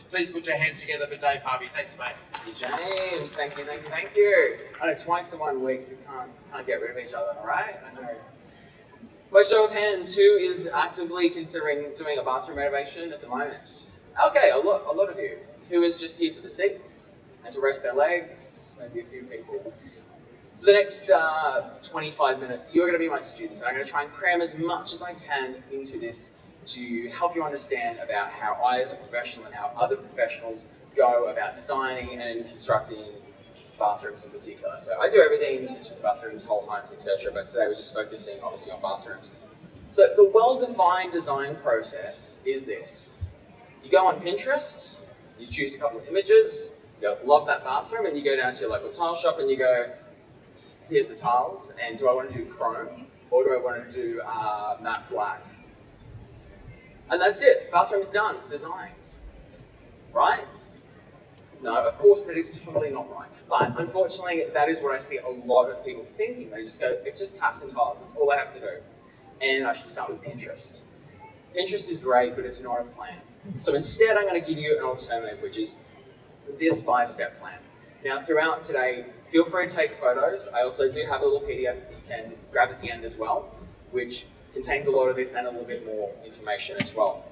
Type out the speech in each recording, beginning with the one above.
Please put your hands together for Dave Harvey. Thanks, mate. James, thank you. I know twice in 1 week, you can't get rid of each other, all right? I know. By show of hands, who is actively considering doing a bathroom renovation at the moment? Okay, a lot of you. Who is just here for the seats and to rest their legs? Maybe a few people. For the next 25 minutes, you're going to be my students, and I'm going to try and cram as much as I can into this to help you understand about how I as a professional and how other professionals go about designing and constructing bathrooms in particular. So I do everything, kitchens, bathrooms, whole homes, etc. But today we're just focusing obviously on bathrooms. So the well-defined design process is this. You go on Pinterest, you choose a couple of images, you go, love that bathroom, and you go down to your local tile shop and you go, here's the tiles, and do I want to do chrome or do I want to do matte black? And that's it, bathroom's done, it's designed, right? No, of course that is totally not right. But unfortunately, that is what I see a lot of people thinking. They just go, it just taps and tiles, that's all I have to do. And I should start with Pinterest. Pinterest is great, but it's not a plan. So instead, I'm going to give you an alternative, which is this 5-step plan. Now, throughout today, feel free to take photos. I also do have a little PDF that you can grab at the end as well, which contains a lot of this and a little bit more information as well.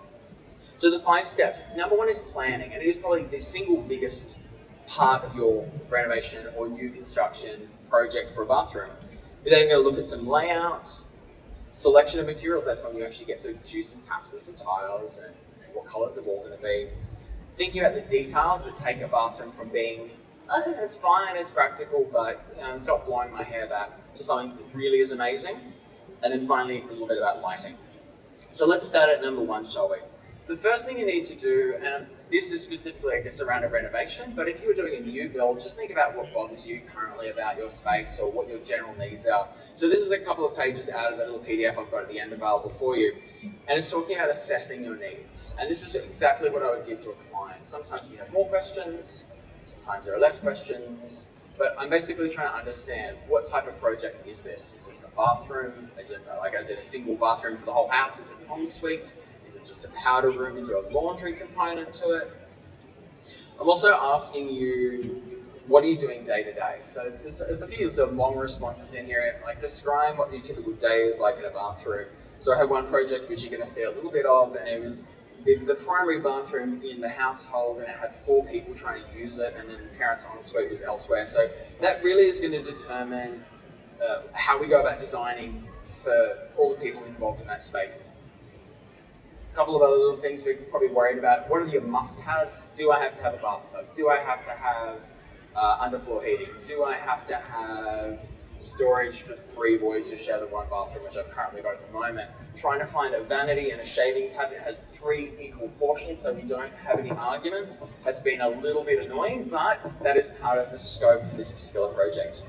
So the 5 steps. Number 1 is planning, and it is probably the single biggest part of your renovation or new construction project for a bathroom. You're then going to look at some layouts, selection of materials. That's when you actually get to choose some taps and some tiles and what colors the wall going to be. Thinking about the details that take a bathroom from being, it's fine, it's practical, but it's not blowing my hair back, to something that really is amazing. And then finally, a little bit about lighting. So let's start at number 1, shall we? The first thing you need to do, and this is specifically, I guess, around a renovation, but if you were doing a new build, just think about what bothers you currently about your space or what your general needs are. So this is a couple of pages out of the little PDF I've got at the end available for you. And it's talking about assessing your needs. And this is exactly what I would give to a client. Sometimes you have more questions, sometimes there are less questions, but I'm basically trying to understand what type of project is this? Is this a bathroom? Is it a single bathroom for the whole house? Is it an ensuite? Is it just a powder room? Is there a laundry component to it? I'm also asking you, what are you doing day to day? So there's a few sort of long responses in here, like describe what your typical day is like in a bathroom. So I had one project which you're going to see a little bit of, and it was the primary bathroom in the household, and it had 4 people trying to use it, and then the parents' ensuite was elsewhere. So that really is going to determine how we go about designing for all the people involved in that space. A couple of other little things we're probably worried about. What are your must-haves? Do I have to have a bathtub? Do I have to have underfloor heating? Do I have to have storage for 3 boys who share the one bathroom, which I've currently got at the moment? Trying to find a vanity and a shaving cabinet has 3 equal portions, so we don't have any arguments, has been a little bit annoying, but that is part of the scope for this particular project.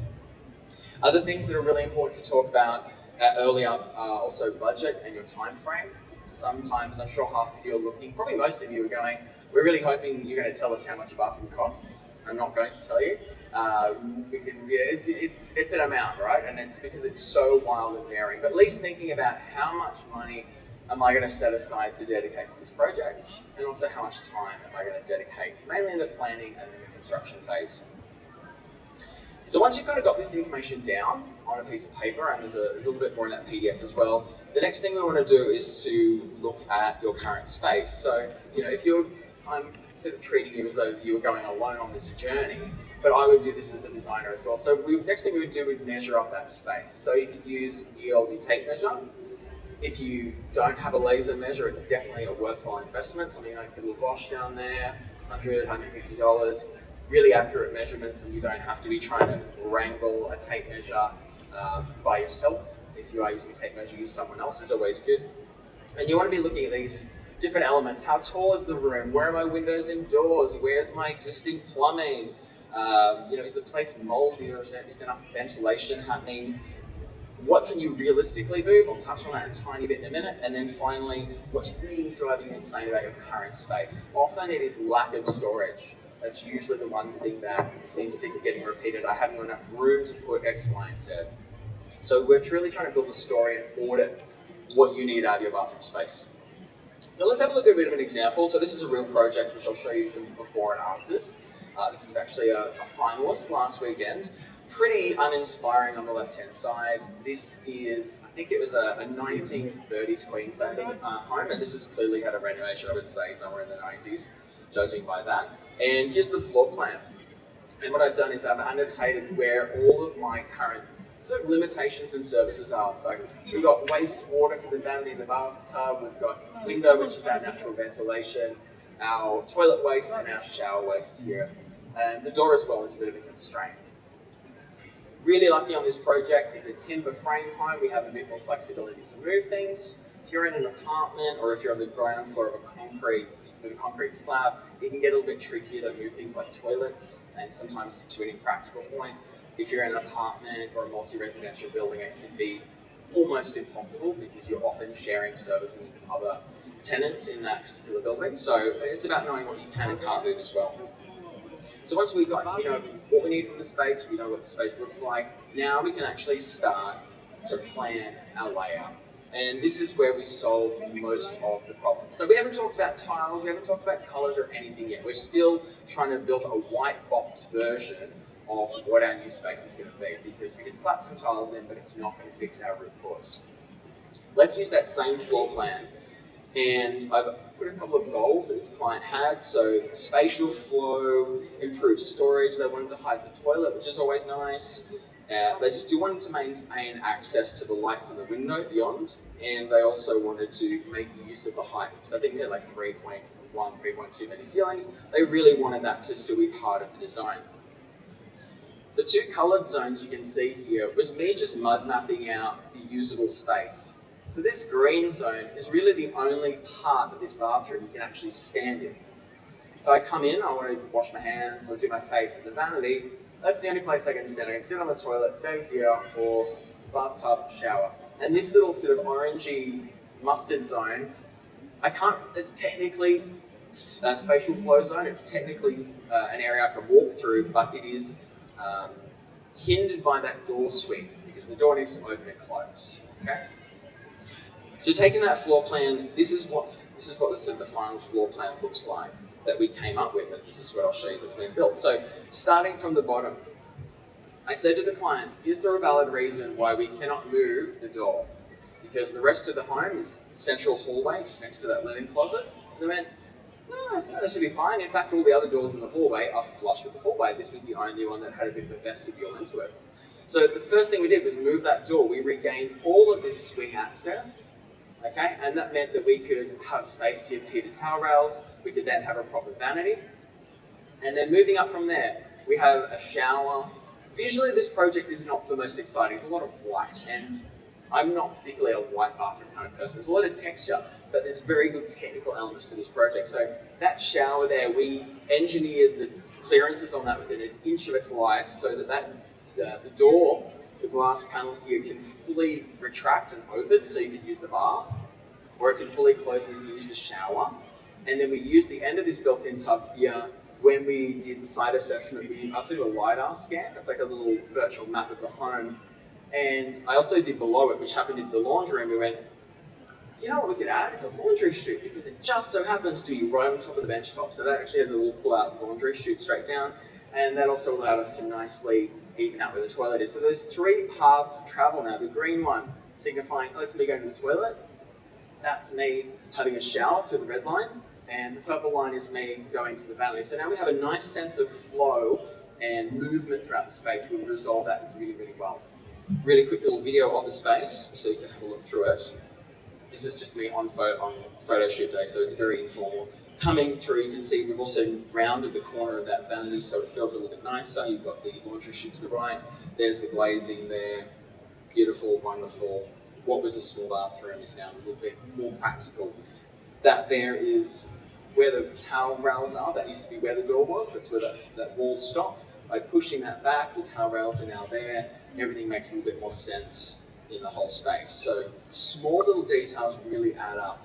Other things that are really important to talk about early up are also budget and your time frame. Sometimes, I'm sure half of you are looking, probably most of you are going, we're really hoping you're going to tell us how much a bathroom costs. I'm not going to tell you. It's an amount, right? And it's because it's so wild and varying. But at least thinking about how much money am I going to set aside to dedicate to this project, and also how much time am I going to dedicate, mainly in the planning and in the construction phase. So once you've kind of got this information down on a piece of paper, and there's a little bit more in that PDF as well, the next thing we want to do is to look at your current space. So, I'm sort of treating you as though you were going alone on this journey, but I would do this as a designer as well. So next thing we would do, we'd measure up that space. So you could use the oldie tape measure. If you don't have a laser measure, it's definitely a worthwhile investment. Something like the little Bosch down there, $100, $150, really accurate measurements, and you don't have to be trying to wrangle a tape measure by yourself. If you are using a tape measure, use someone else is always good. And you want to be looking at these different elements. How tall is the room? Where are my windows indoors? Where's my existing plumbing? Is the place moldy, or is there enough ventilation happening? What can you realistically move? I'll touch on that in a tiny bit in a minute. And then finally, what's really driving you insane about your current space? Often it is lack of storage. That's usually the one thing that seems to keep getting repeated. I haven't got enough room to put X, Y, and Z. So we're truly trying to build a story and audit what you need out of your bathroom space. So let's have a look at a bit of an example. So this is a real project which I'll show you some before and afters. This was actually a finalist last weekend. Pretty uninspiring on the left-hand side. This is, I think it was a 1930s Queenslander home, and this has clearly had a renovation, I would say, somewhere in the 90s, judging by that. And here's the floor plan. And what I've done is I've annotated where all of my current sort of limitations and services are. So we've got wastewater for the vanity in the bathtub, we've got window, which is our natural ventilation, our toilet waste and our shower waste here. And the door as well is a bit of a constraint. Really lucky on this project, it's a timber frame home, we have a bit more flexibility to move things. If you're in an apartment or if you're on the ground floor of a concrete slab, it can get a little bit trickier to move things like toilets, and sometimes to an impractical point. If you're in an apartment or a multi-residential building, it can be almost impossible because you're often sharing services with other tenants in that particular building. So it's about knowing what you can and can't move as well. So once we've got, what we need from the space, we know what the space looks like, now we can actually start to plan our layout. And this is where we solve most of the problems. So we haven't talked about tiles, we haven't talked about colors or anything yet. We're still trying to build a white box version of what our new space is going to be, because we can slap some tiles in, but it's not going to fix our root cause. Let's use that same floor plan, and I've put a couple of goals that this client had. So spatial flow, improved storage. They wanted to hide the toilet, which is always nice. They still wanted to maintain access to the light from the window beyond, and they also wanted to make use of the height, because I think we had like 3.1, 3.2 meter ceilings. They really wanted that to still be part of the design. The two coloured zones you can see here was me just mud mapping out the usable space. So this green zone is really the only part of this bathroom you can actually stand in. If I come in, I want to wash my hands or do my face at the vanity, that's the only place I can stand. I can sit on the toilet, go here, or bathtub, shower. And this little sort of orangey mustard zone, it's technically a spatial flow zone, it's technically an area I can walk through, but it is hindered by that door swing, because the door needs to open and close, okay? So taking that floor plan, this is what the final floor plan looks like that we came up with, and this is what I'll show you that's been built. So starting from the bottom, I said to the client, is there a valid reason why we cannot move the door? Because the rest of the home is central hallway, just next to that linen closet. And they went, no, that should be fine. In fact, all the other doors in the hallway are flush with the hallway. This was the only one that had a bit of a vestibule into it. So the first thing we did was move that door. We regained all of this swing access, okay? And that meant that we could have space here for heated towel rails. We could then have a proper vanity. And then moving up from there, we have a shower. Visually, this project is not the most exciting. It's a lot of white, and I'm not particularly a white bathroom kind of person. There's a lot of texture, but there's very good technical elements to this project. So that shower there, we engineered the clearances on that within an inch of its life, so that the door, the glass panel here, can fully retract and open, so you could use the bath, or it could fully close and you could use the shower. And then we used the end of this built-in tub here. When we did the site assessment, we also did a LiDAR scan. It's like a little virtual map of the home. And I also did below it, which happened in the laundry room. We went, you know what we could add is a laundry chute, because it just so happens to be right on top of the bench top. So that actually has a little pull-out laundry chute straight down. And that also allowed us to nicely even out where the toilet is. So there's three paths of travel now. The green one signifying, oh, that's me going to the toilet. That's me having a shower through the red line. And the purple line is me going to the vanity. So now we have a nice sense of flow and movement throughout the space. We would resolve that really, really well. Really quick little video of the space so you can have a look through it. This is just me on photo shoot day, so it's very informal. Coming through, you can see we've also rounded the corner of that vanity so it feels a little bit nicer. You've got the laundry chute to the right. There's the glazing there. Beautiful, wonderful. What was a small bathroom is now a little bit more practical. That there is where the towel rails are. That used to be where the door was. That's where that wall stopped. By pushing that back, the towel rails are now there. Everything makes a little bit more sense in the whole space. So small little details really add up.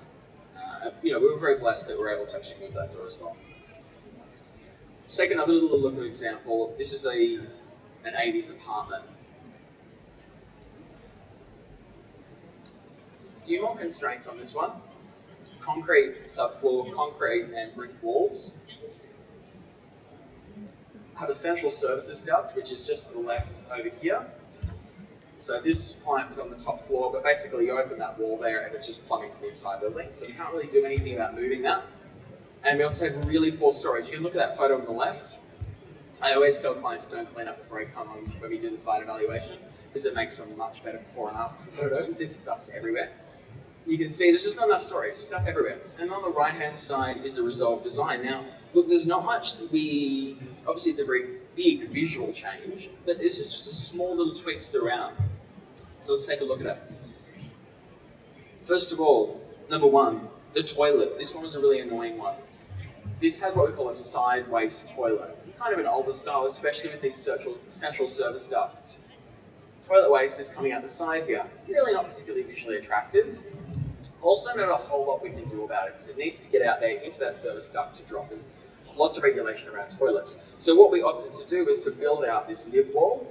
We were very blessed that we were able to actually move that door as well. Let's take another little look at an example. This is an 80s apartment. A few more constraints on this one. concrete subfloor, concrete and brick walls. Have a central services duct, which is just to the left over here. So this client was on the top floor, but basically you open that wall there and it's just plumbing for the entire building. So you can't really do anything about moving that. And we also had really poor storage. You can look at that photo on the left. I always tell clients don't clean up before I come on when we do the site evaluation, because it makes for much better before and after photos if stuff's everywhere. You can see there's just not enough storage, stuff everywhere. And on the right-hand side is the resolved design. Now, look, there's not much that obviously it's a very big visual change, but it's just a small little tweaks throughout. So let's take a look at it. First of all, number one, the toilet. This one was a really annoying one. This has what we call a sideways toilet. Kind of an older style, especially with these central service ducts. Toilet waste is coming out the side here. Really not particularly visually attractive. Also not a whole lot we can do about it because it needs to get out there into that service duct to drop. There's lots of regulation around toilets. So what we opted to do was to build out this lip wall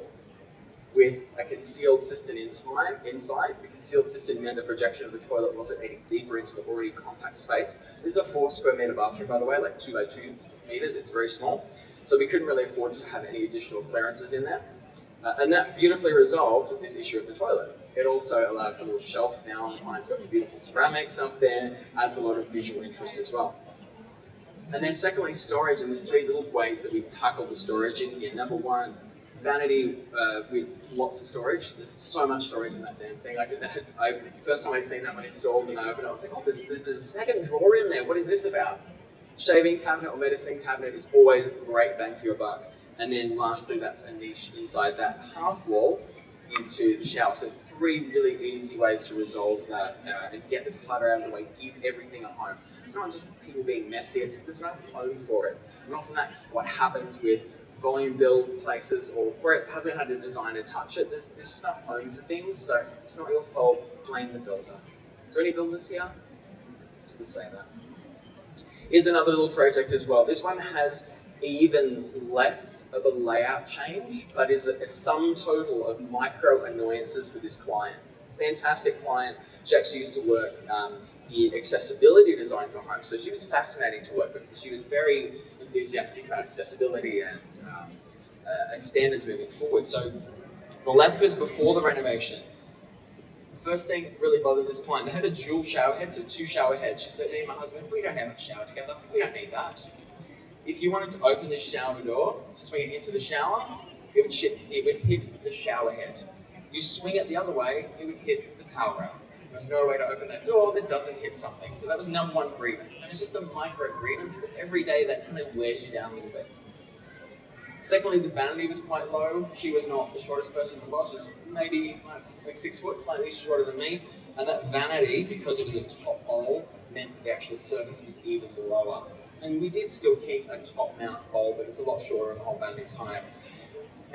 with a concealed cistern inside. The concealed cistern meant the projection of the toilet wasn't any deeper into the already compact space. This is a 4 square meter bathroom, by the way, like 2 by 2 meters. It's very small. So we couldn't really afford to have any additional clearances in there. And that beautifully resolved this issue of the toilet. It also allowed for a little shelf now, and the client's got some beautiful ceramics up there, adds a lot of visual interest as well. And then secondly, storage, and there's 3 little ways that we tackle the storage in here. Number one, vanity with lots of storage. There's so much storage in that damn thing. First time I'd seen that one installed and I opened it, I was like, oh, there's a second drawer in there. What is this about? Shaving cabinet or medicine cabinet is always a great bang for your buck. And then lastly, that's a niche inside that half wall into the shower. So 3 really easy ways to resolve that and get the clutter out of the way, give everything a home. It's not just people being messy, there's no home for it. And often that's what happens with volume build places or where it hasn't had a designer touch it. There's just no home for things, so it's not your fault, blame the builder. Is there any builders here? Just to say that. Here's another little project as well. This one has even less of a layout change, but is a sum total of micro annoyances for this client. Fantastic client. She actually used to work in accessibility design for homes, so she was fascinating to work with. She was very enthusiastic about accessibility and standards moving forward. So the left was before the renovation. The first thing that really bothered this client, they had a dual shower head, so 2 shower heads. She said, me and my husband, we don't have a shower together. We don't need that. If you wanted to open this shower door, swing it into the shower, it would hit the shower head. You swing it the other way, it would hit the towel rail. There's no way to open that door that doesn't hit something. So that was number 1 grievance. And it's just a micro grievance, but every day that kind of wears you down a little bit. Secondly, the vanity was quite low. She was not the shortest person in the world. She was maybe like 6 foot, slightly shorter than me. And that vanity, because it was a top bowl, meant that the actual surface was even lower. And we did still keep a top mount bowl, but it's a lot shorter and the whole vanity's higher.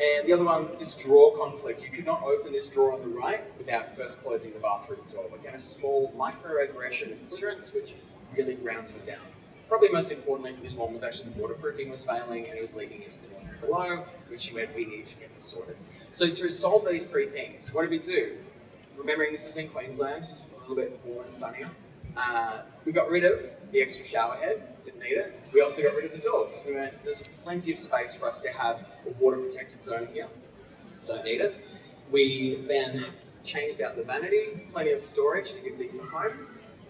And the other one, this drawer conflict. You could not open this drawer on the right without first closing the bathroom door. Again, a small microaggression of clearance, which really ground her down. Probably most importantly for this one was actually the waterproofing was failing and it was leaking into the laundry below, which she went, we need to get this sorted. So to solve these 3 things, what did we do? Remembering this is in Queensland, a little bit warmer and sunnier. We got rid of the extra shower head, didn't need it. We also got rid of the doors. We went, there's plenty of space for us to have a water protected zone here. Don't need it. We then changed out the vanity, plenty of storage to give things a home.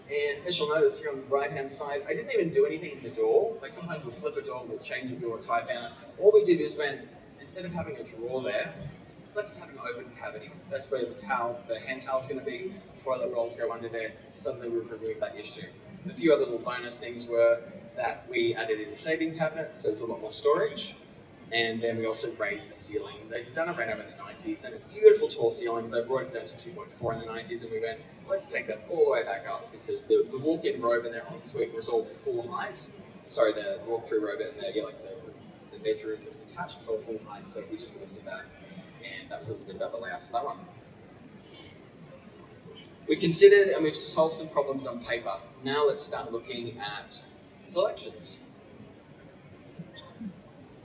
And as you'll notice here on the right hand side, I didn't even do anything in the door. Like sometimes we'll flip a door, we'll change a door type out. All we did is went, instead of having a drawer there, let's have an open cavity. That's where the hand towel's going to be, toilet rolls go under there. Suddenly we've removed that issue. A few other little bonus things were that we added in a shaving cabinet, so there's a lot more storage. And then we also raised the ceiling. They'd done a reno in the 90s and beautiful tall ceilings. They brought it down to 2.4 in the 90s and we went, let's take that all the way back up because the walk-in robe in their ensuite was all full height. Sorry, the walk-through robe in there, the bedroom that was attached was all full height, so we just lifted that. And that was a little bit about the layout for that one. We've considered and we've solved some problems on paper. Now let's start looking at selections.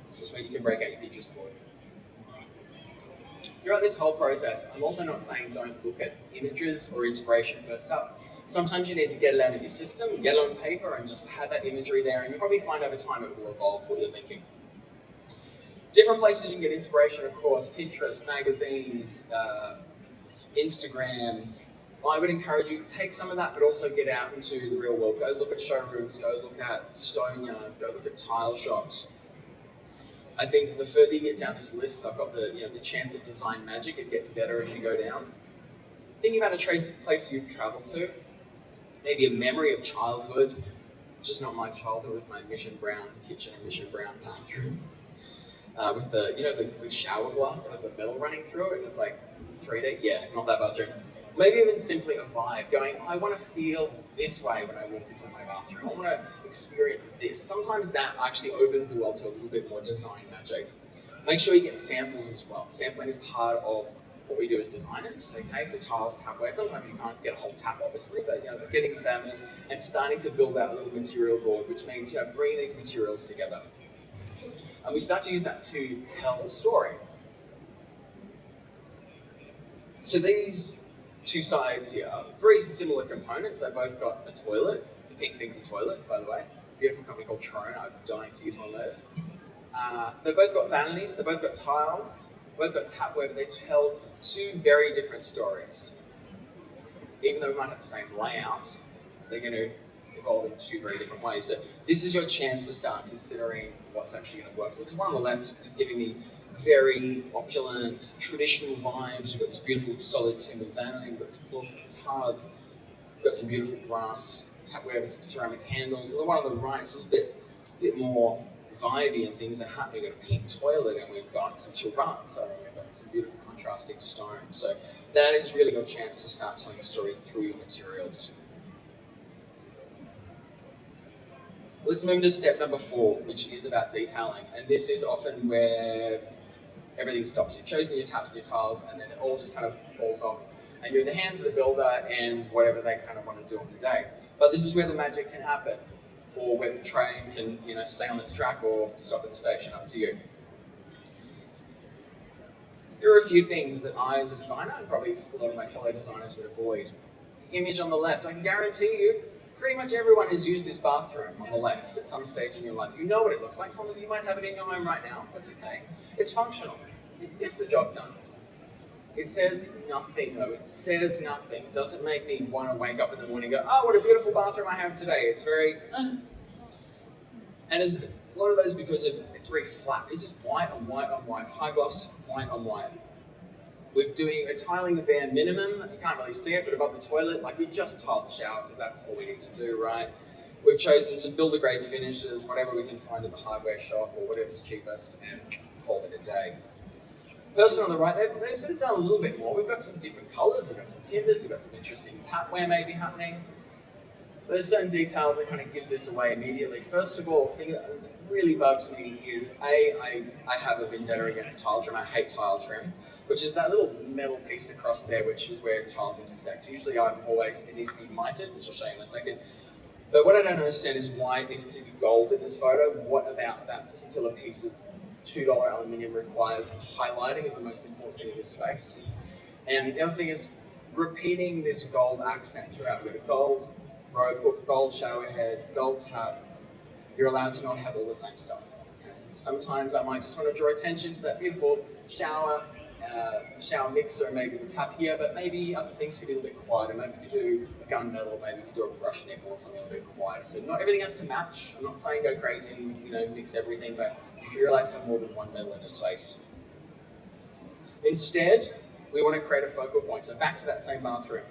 This is where you can break out your Pinterest board. Throughout this whole process, I'm also not saying don't look at images or inspiration first up. Sometimes you need to get it out of your system, get it on paper, and just have that imagery there, and you'll probably find over time it will evolve what you're thinking. Different places you can get inspiration, of course, Pinterest, magazines, Instagram. I would encourage you to take some of that, but also get out into the real world. Go look at showrooms, go look at stone yards, go look at tile shops. I think the further you get down this list, I've got the chance of design magic. It gets better as you go down. Thinking about a place you've traveled to, maybe a memory of childhood, just not my childhood with my Mission Brown kitchen and Mission Brown bathroom. With the shower glass that has the metal running through it, and it's like 3D. Yeah, not that bathroom. Maybe even simply a vibe, going, I want to feel this way when I walk into my bathroom. I want to experience this. Sometimes that actually opens the world to a little bit more design magic. Make sure you get samples as well. Sampling is part of what we do as designers, okay? So tiles, tapware. Sometimes you can't get a whole tap, obviously, but getting samples and starting to build that little material board, which means bringing these materials together. And we start to use that to tell a story. So these two sides here, very similar components. They both got a toilet. The pink thing's a toilet, by the way. Beautiful company called Trone. I'm dying to use one of those. They've both got vanities. They've both got tiles. They've both got tapware, but they tell two very different stories. Even though we might have the same layout, they're going to evolve in two very different ways. So this is your chance to start considering what's actually going to work. So the one on the left is giving me very opulent, traditional vibes. We've got this beautiful solid timber vanity, we've got this cloth tub, we've got some beautiful brass tapware with some ceramic handles. And the one on the right is a little bit more vibey and things are happening. We've got a pink toilet and we've got some terrazzo, we've got some beautiful contrasting stone. So that is really your chance to start telling a story through your materials. Let's move to step number 4, which is about detailing. And this is often where everything stops. You've chosen your taps and your tiles, and then it all just kind of falls off. And you're in the hands of the builder and whatever they kind of want to do on the day. But this is where the magic can happen, or where the train can, stay on its track or stop at the station, up to you. There are a few things that I, as a designer, and probably a lot of my fellow designers would avoid. The image on the left, I can guarantee you, pretty much everyone has used this bathroom on the left at some stage in your life. You know what it looks like. Some of you might have it in your home right now. That's okay. It's functional. It gets the job done. It says nothing, though. It says nothing. It doesn't make me want to wake up in the morning and go, oh, what a beautiful bathroom I have today. It's very... And there's a lot of those because it's very flat. It's just white on white on white. High gloss, white on white. We're tiling the bare minimum. You can't really see it, but above the toilet, we just tiled the shower because that's all we need to do, right? We've chosen some builder-grade finishes, whatever we can find at the hardware shop or whatever's cheapest, and call it a day. Person on the right, they've sort of done a little bit more. We've got some different colours, we've got some timbers, we've got some interesting tapware maybe happening. There's certain details that kind of gives this away immediately. First of all, the thing that really bugs me is, I have a vendetta against tile trim. I hate tile trim, which is that little metal piece across there, which is where tiles intersect. Usually it needs to be mited, which I'll show you in a second. But what I don't understand is why it needs to be gold in this photo. What about that particular piece of $2 aluminium requires highlighting is the most important thing in this space. And the other thing is repeating this gold accent throughout. We've got a gold rope hook, gold shower head, gold tap. You're allowed to not have all the same stuff. Okay? Sometimes I might just want to draw attention to that beautiful shower mixer, maybe the tap here, but maybe other things could be a little bit quieter. Maybe we could do a gunmetal, maybe we could do a brush nickel or something a little bit quieter. So not everything has to match. I'm not saying go crazy and mix everything, but you're allowed to have more than one metal in a space. Instead, we want to create a focal point. So back to that same bathroom.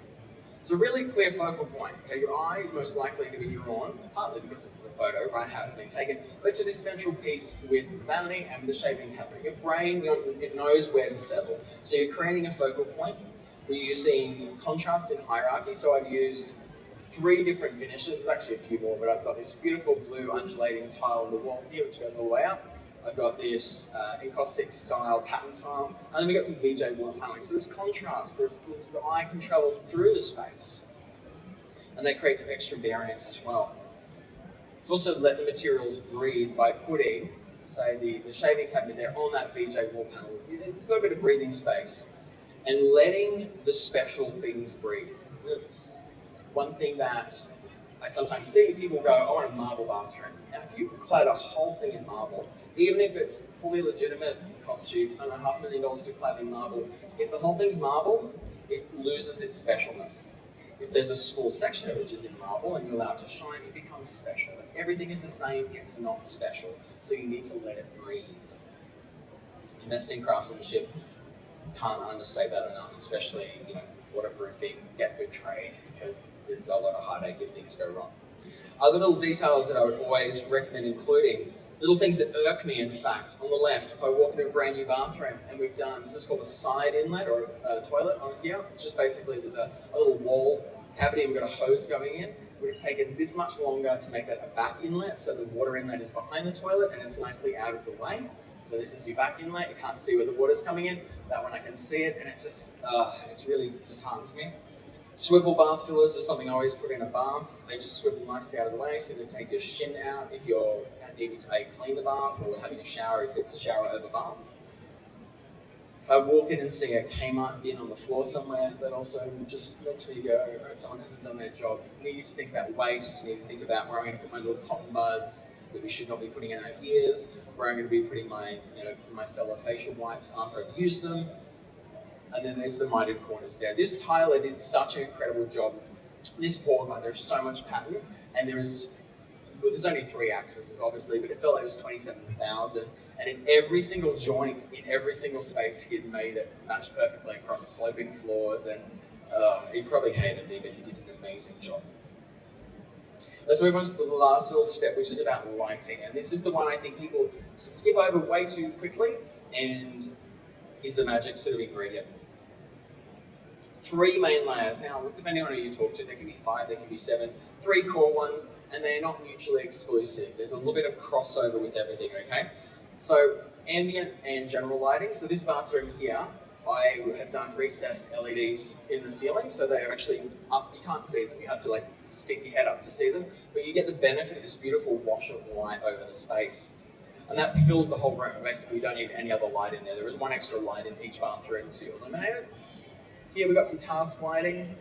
It's a really clear focal point. Okay, your eye is most likely to be drawn, partly because of the photo, right, how it's been taken, but to this central piece with the vanity and the shaping cabinet. Your brain, it knows where to settle. So you're creating a focal point. We're using contrast and hierarchy. So I've used 3 different finishes. There's actually a few more, but I've got this beautiful blue undulating tile on the wall here, which goes all the way up. I've got this encaustic style pattern tile, and then we've got some VJ wall paneling. So there's contrast, the eye can travel through the space, and that creates extra variance as well. We've also let the materials breathe by putting, say, the shaving cabinet there on that VJ wall panel. It's got a bit of breathing space, and letting the special things breathe. one thing that I sometimes see, people go, I want a marble bathroom. Now, if you clad a whole thing in marble, even if it's fully legitimate, it costs you, I don't know, $500,000 to clad in marble, if the whole thing's marble, it loses its specialness. If there's a small section of it which is in marble and you allow it to shine, it becomes special. If everything is the same, it's not special. So you need to let it breathe. Invest in craftsmanship. Can't understate that enough, especially, waterproofing, get good trades, because it's a lot of heartache if things go wrong. Other little details that I would always recommend including, little things that irk me, in fact. On the left, if I walk into a brand new bathroom and we've done, this is called a side inlet or a toilet on here, it's just basically there's a little wall cavity and we've got a hose going in. It would have taken this much longer to make that a back inlet, so the water inlet is behind the toilet and it's nicely out of the way. So this is your back inlet, you can't see where the water's coming in. That one I can see it, and it just, it's really disheartens me. Swivel bath fillers is something I always put in a bath. They just swivel nicely out of the way, so they take your shin out if you're needing to clean the bath or having a shower if it's a shower over bath. If I walk in and see a Kmart bin on the floor somewhere, that also just makes me go, right, someone hasn't done their job. You need to think about waste, you need to think about where I'm going to put my little cotton buds that we should not be putting in our ears, where I'm going to be putting my, my cellular facial wipes after I've used them. And then there's the mitered corners there. This tiler did such an incredible job. This poor guy, there's so much pattern, and there's only 3 axes, obviously, but it felt like it was 27,000. And in every single joint, in every single space, he'd made it match perfectly across sloping floors, and he probably hated me, but he did an amazing job. Let's move on to the last little step, which is about lighting. And this is the one I think people skip over way too quickly, and is the magic sort of ingredient. 3 main layers. Now, depending on who you talk to, there can be 5, there can be 7, 3 core ones, and they're not mutually exclusive. There's a little bit of crossover with everything, okay? So, ambient and general lighting. So this bathroom here, I have done recessed LEDs in the ceiling, so they're actually up. You can't see them. You have to stick your head up to see them, but you get the benefit of this beautiful wash of light over the space. And that fills the whole room. Basically, you don't need any other light in there. There is 1 extra light in each bathroom to illuminate it. Here we've got some task lighting.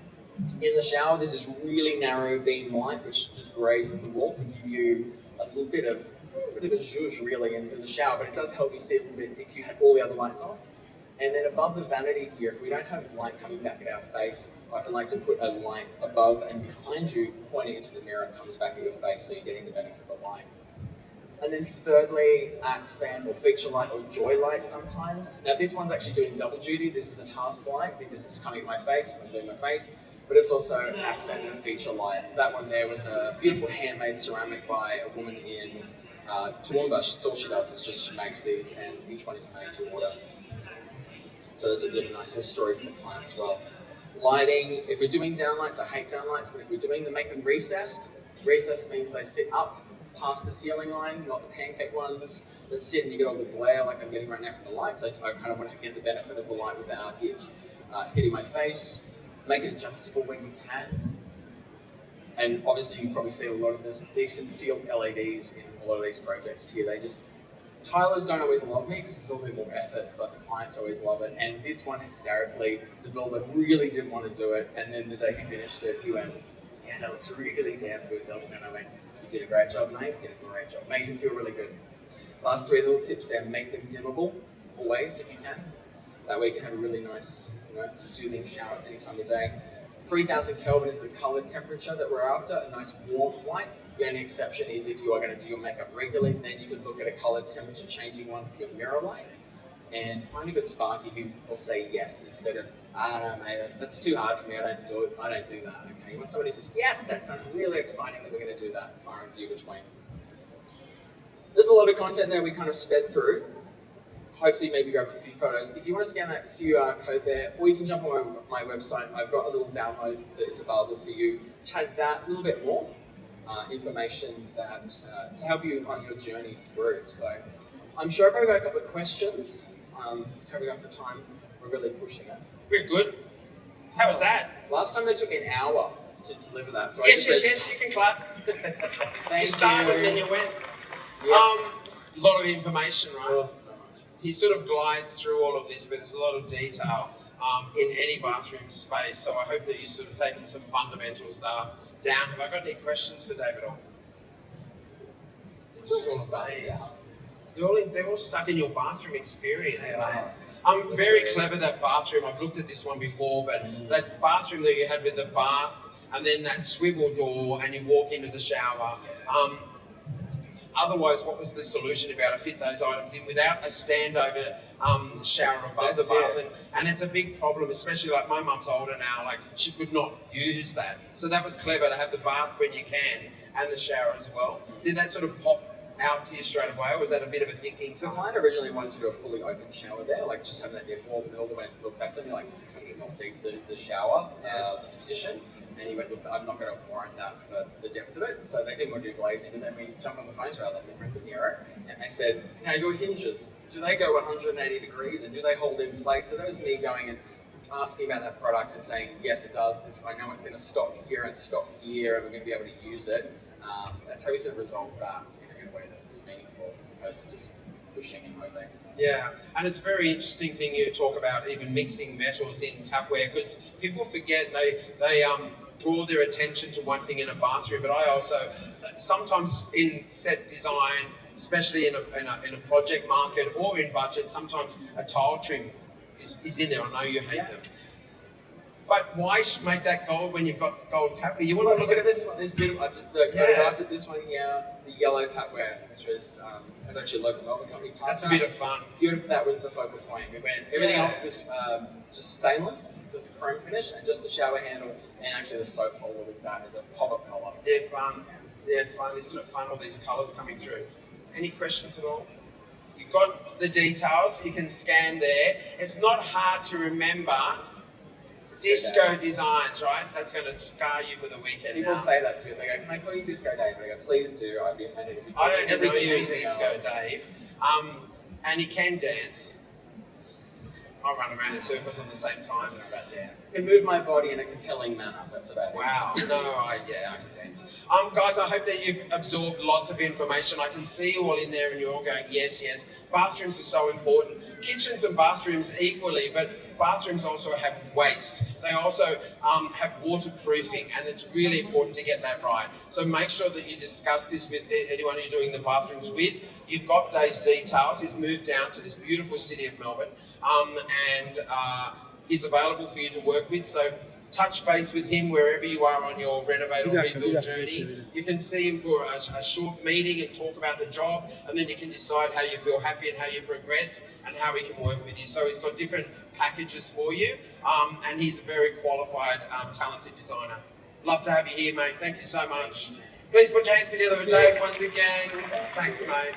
In the shower, there's this really narrow beam light which just grazes the wall to give you a little bit of a zhuzh really in the shower, but it does help you see a little bit if you had all the other lights off. And then above the vanity here, if we don't have light coming back at our face, I often like to put a light above and behind you, pointing into the mirror, it comes back at your face, so you're getting the benefit of the light. And then thirdly, accent or feature light or joy light sometimes. Now this one's actually doing double duty. This is a task light because it's coming at my face, I'm doing my face, but it's also an accent and a feature light. That one there was a beautiful handmade ceramic by a woman in Toowoomba. That's all she does, is just she makes these, and each one is made to order. So that's a bit of a nice little story for the client as well. Lighting, if we're doing downlights, I hate downlights, but if we're doing them, make them recessed. Recessed means they sit up past the ceiling line, not the pancake ones that sit and you get all the glare like I'm getting right now from the lights. I kind of want to get the benefit of the light without it hitting my face. Make it adjustable when you can. And obviously you probably see a lot of these concealed LEDs in a lot of these projects here. Tilers don't always love me because it's a little bit more effort, but the clients always love it. And this one, hysterically, the builder really didn't want to do it, and then the day he finished it, he went, yeah, that looks really damn good, doesn't it? And I went, you did a great job, mate. You did a great job. Make him feel really good. Last 3 little tips there: make them dimmable, always, if you can. That way you can have a really nice, soothing shower at any time of day. 3000 Kelvin is the colored temperature that we're after, a nice warm white. The only exception is if you are going to do your makeup regularly, then you could look at a colored temperature changing one for your mirror light. And find a good sparky who will say yes instead of, I don't know, mate, that's too hard for me, I don't do it, I don't do that. Okay, when somebody says, yes, that sounds really exciting that we're going to do that, far and few between. There's a lot of content there we kind of sped through. Hopefully maybe grab a few photos. If you want to scan that QR code there, or you can jump on my website, I've got a little download that is available for you, which has that, a little bit more information that to help you on your journey through. So I'm sure I've probably got a couple of questions. How are we going for time? We're really pushing it. We're good. How was that? Last time they took an hour to deliver that. So Yes, you can clap. You started and then you went. Yep. A lot of information, right? Oh, so much. He sort of glides through all of this, but there's a lot of detail. in any bathroom space. So I hope that you've sort of taken some fundamentals down. Have I got any questions for David? They're just all amazed. They're all stuck in your bathroom experience, mate. Very clever, that bathroom. I've looked at this one before, but that bathroom that you had with the bath and then that swivel door and you walk into the shower. Otherwise, what was the solution to be able to fit those items in without a standover shower above the bath? And it's a big problem, especially like my mum's older now, like she could not use that. So that was clever to have the bath when you can and the shower as well. Did that sort of pop out to you straight away, or was that a bit of a thinking? The client originally wanted to do a fully open shower there, like just having that bit wall, but then all the way, look, that's only like 600 mil deep, the shower, the petition. And he went, look, I'm not going to warrant that for the depth of it. So they didn't want to do glazing. And then we jumped on the phone to our lovely friends at Nero, and they said, now your hinges, do they go 180 degrees and do they hold in place? So that was me going and asking about that product and saying, yes, it does. I know it's going to stop here and stop here, and we're going to be able to use it. That's how we sort of resolved that in a way that was meaningful, as opposed to just wishing and hoping. Yeah, and it's a very interesting thing you talk about, even mixing metals in tapware, because people forget they draw their attention to one thing in a bathroom, but I also sometimes in set design, especially in a project market or in budget, sometimes a tile trim is in there. I know you hate them, but why make that gold when you've got gold tapware? You want to look at this one. This bit, photographed this one here, the yellow tapware, which was actually a local Melbourne company. That's a bit of fun. Beautiful. That was the focal point. We went. Everything else was just stainless, just a chrome finish, and just the shower handle, and actually the soap holder was that as a pop-up colour. Yeah, fun. Yeah, fun. Isn't it fun? All these colours coming through. Any questions at all? You've got the details. You can scan there. It's not hard to remember. Disko Designs, right? That's going to scar you for the weekend. People say that to me. They go, "Can I call you Disko Dave?" I go, "Please do. I'd be offended if you call me." I don't know you as Disko Dave. And he can dance. I run around in circles at the same time. I don't know about dance. I can move my body in a compelling manner. That's about it. Wow. No, I can dance. Guys, I hope that you've absorbed lots of information. I can see you all in there and you're all going, yes, yes. Bathrooms are so important. Kitchens and bathrooms equally, but bathrooms also have waste. They also have waterproofing, and it's really important to get that right. So make sure that you discuss this with anyone you're doing the bathrooms with. You've got Dave's details. He's moved down to this beautiful city of Melbourne, and he's available for you to work with. So touch base with him wherever you are on your renovate or rebuild journey. You can see him for a short meeting and talk about the job, and then you can decide how you feel happy and how you progress and how he can work with you. So he's got different packages for you, and he's a very qualified, talented designer. Love to have you here, mate. Thank you so much. Please put your hands together for Dave once again. Thanks, mate.